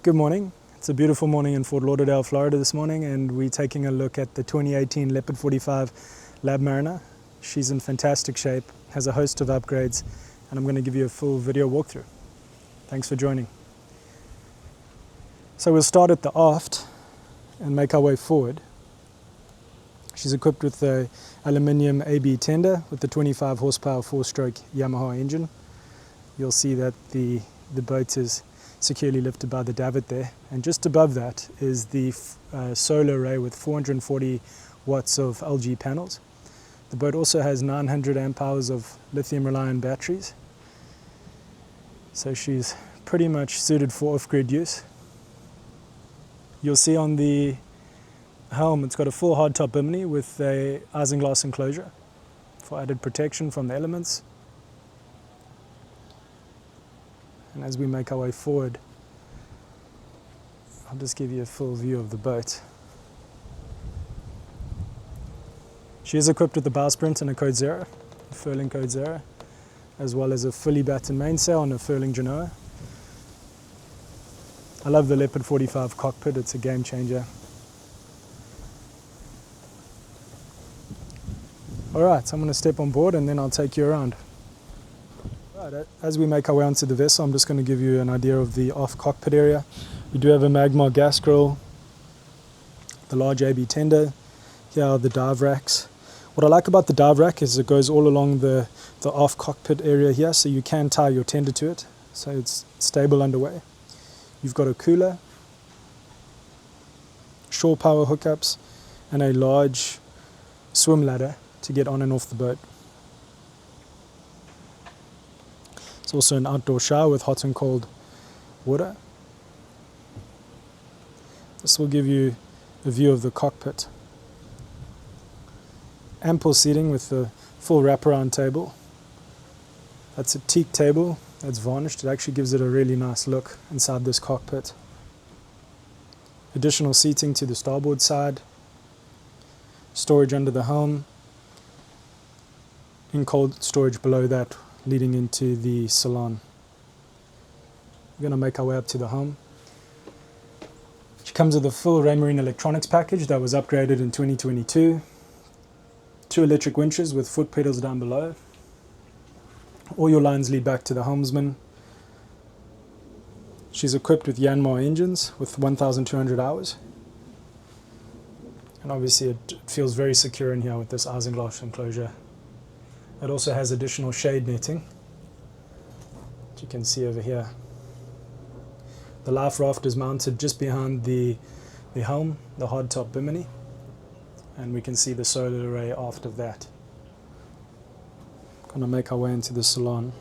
Good morning. It's a beautiful morning in Fort Lauderdale, Florida this morning, and we're taking a look at the 2018 Leopard 45 Labmariner. She's in fantastic shape, has a host of upgrades, and I'm going to give you a full video walkthrough. Thanks for joining. So we'll start at the aft and make our way forward. She's equipped with the aluminium AB tender with the 25 horsepower 4-stroke Yamaha engine. You'll see that the boat is securely lifted by the davit there, and just above that is the solar array with 440 watts of LG panels. The boat also has 900 amp hours of lithium-reliant batteries, so she's pretty much suited for off-grid use. You'll see on the helm it's got a full hardtop bimini with a isinglass enclosure for added protection from the elements. And as we make our way forward, I'll just give you a full view of the boat. She is equipped with the bowsprit and a code 0, a furling code 0, as well as a fully battened mainsail and a furling genoa. I love the Leopard 45 cockpit, it's a game changer. Alright, so I'm going to step on board and then I'll take you around. Right, as we make our way onto the vessel, I'm just going to give you an idea of the aft cockpit area. We do have a Magma gas grill, the large AB tender, here are the dive racks. What I like about the dive rack is it goes all along the aft cockpit area here, so you can tie your tender to it, so it's stable underway. You've got a cooler, shore power hookups, and a large swim ladder to get on and off the boat. It's also an outdoor shower with hot and cold water. This will give you a view of the cockpit. Ample seating with the full wraparound table. That's a teak table that's varnished. It actually gives it a really nice look inside this cockpit. Additional seating to the starboard side. Storage under the helm. And cold storage below that, leading into the salon. We're going to make our way up to the helm. She comes with a full Labmariner electronics package that was upgraded in 2022. 2 electric winches with foot pedals down below. All your lines lead back to the helmsman. She's equipped with Yanmar engines with 1,200 hours. And obviously it feels very secure in here with this isinglass enclosure. It also has additional shade netting, which you can see over here. The life raft is mounted just behind the helm, the hardtop bimini, and we can see the solar array aft of that. Going to make our way into the salon.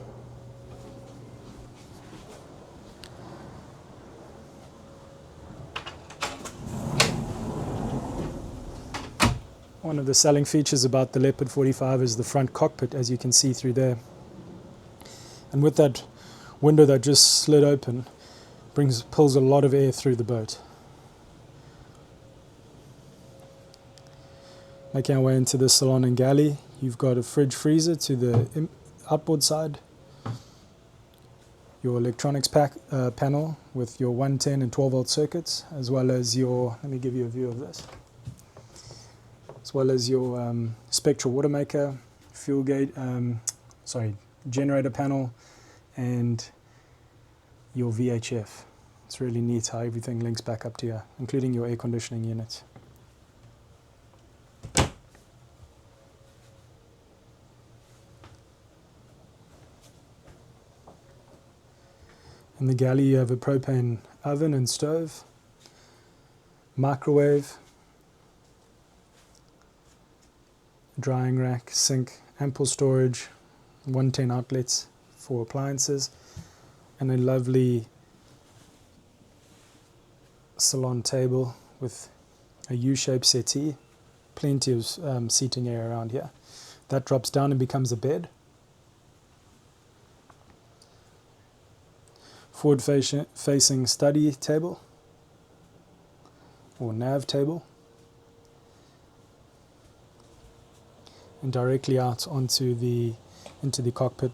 One of the selling features about the Leopard 45 is the front cockpit, as you can see through there. And with that window that just slid open, pulls a lot of air through the boat. Making our way into the Salon and Galley, you've got a fridge freezer to the outboard side. Your electronics panel with your 110 and 12 volt circuits, as well as your, let me give you a view of this, as well as your spectral water maker, fuel gauge, generator panel, and your VHF. It's really neat how everything links back up to you, including your air conditioning unit. In the galley you have a propane oven and stove, microwave, drying rack, sink, ample storage, 110 outlets for appliances, and a lovely salon table with a U-shaped settee, plenty of seating area around here. That drops down and becomes a bed. Forward-facing study table or nav table, and directly out into the cockpit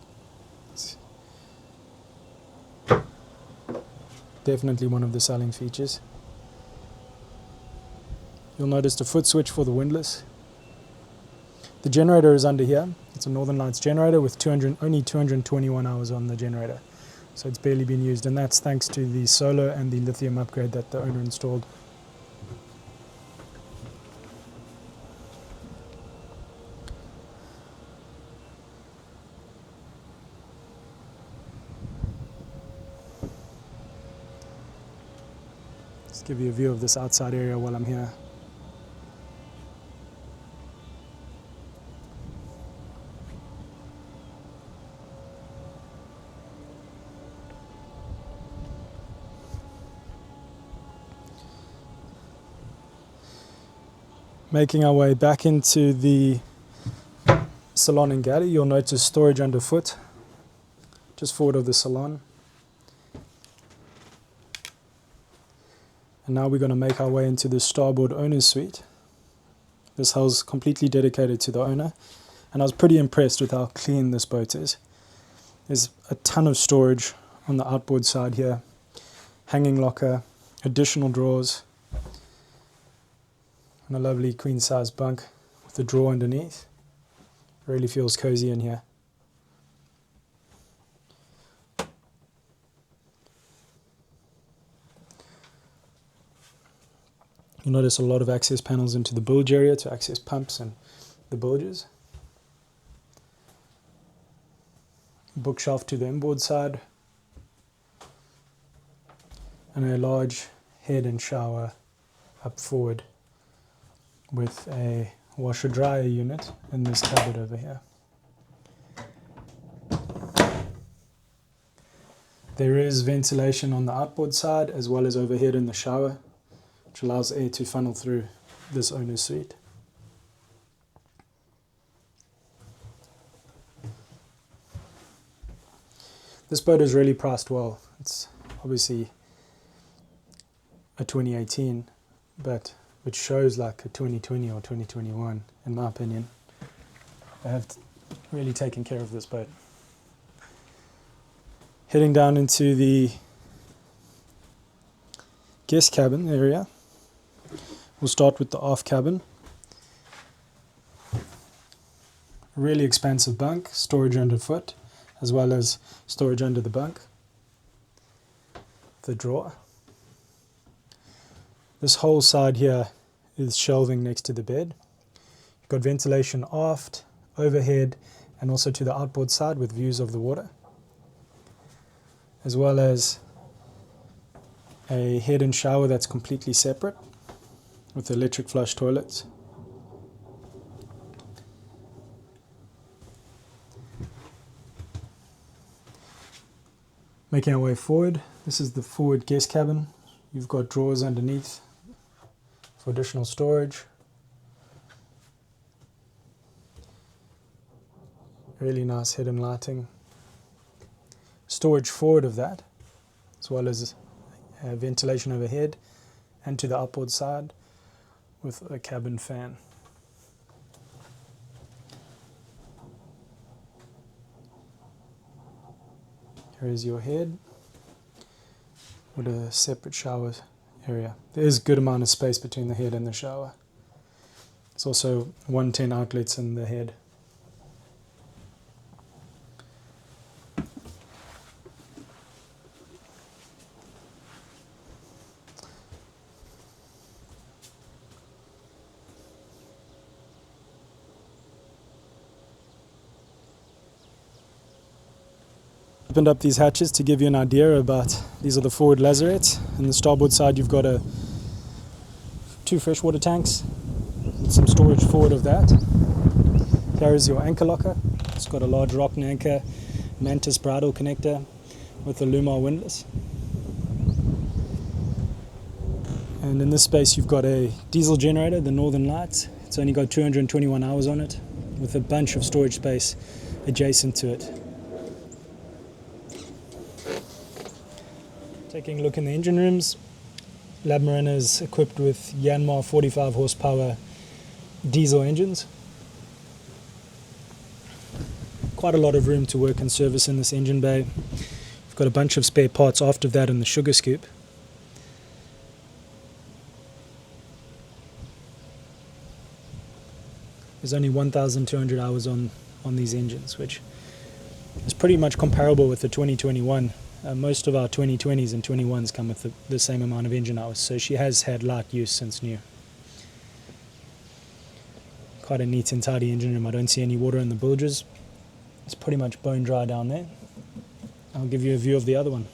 definitely one of the selling features. You'll notice the foot switch for the windlass. The generator is under here. It's a Northern Lights generator with only 221 hours on the generator. So it's barely been used, and that's thanks to the solar and the lithium upgrade that the owner installed. Let's give you a view of this outside area while I'm here. Making our way back into the Salon and Galley, you'll notice storage underfoot, just forward of the salon. And now we're going to make our way into the starboard owner's suite. This hull's completely dedicated to the owner, and I was pretty impressed with how clean this boat is. There's a ton of storage on the outboard side here, hanging locker, additional drawers, and a lovely queen size bunk with a drawer underneath. Really feels cozy in here. You'll notice a lot of access panels into the bilge area to access pumps and the bilges. Bookshelf to the inboard side. And a large head and shower up forward with a washer dryer unit in this cupboard over here. There is ventilation on the outboard side as well as overhead in the shower, which allows air to funnel through this owner's suite. This boat is really priced well. It's obviously a 2018, but which shows like a 2020 or 2021 in my opinion. They have really taken care of this boat. Heading down into the guest cabin area. We'll start with the aft cabin. A really expansive bunk, storage underfoot, as well as storage under the bunk. The drawer. This whole side here is shelving next to the bed. You've got ventilation aft, overhead, and also to the outboard side with views of the water, as well as a head and shower that's completely separate with electric flush toilets. Making our way forward, this is the forward guest cabin. You've got drawers underneath for additional storage. Really nice hidden lighting. Storage forward of that, as well as ventilation overhead and to the outboard side with a cabin fan. Here is your head with a separate shower area. There is a good amount of space between the head and the shower. There's also 110 outlets in the head. Opened up these hatches to give you an idea about, these are the forward lazarettes. On the starboard side you've got two freshwater tanks, some storage forward of that. Here is your anchor locker. It's got a large rock anchor, mantis bridle connector with a Lumar windlass. And in this space you've got a diesel generator, the Northern Lights. It's only got 221 hours on it with a bunch of storage space adjacent to it. Taking a look in the engine rooms, Labmariner is equipped with Yanmar 45 horsepower diesel engines. Quite a lot of room to work and service in this engine bay. We've got a bunch of spare parts after that in the sugar scoop. There's only 1,200 hours on these engines, which is pretty much comparable with the 2021. Most of our 2020s and 21s come with the same amount of engine hours, so she has had light use since new. Quite a neat and tidy engine room. I don't see any water in the bilges. It's pretty much bone dry down there. I'll give you a view of the other one.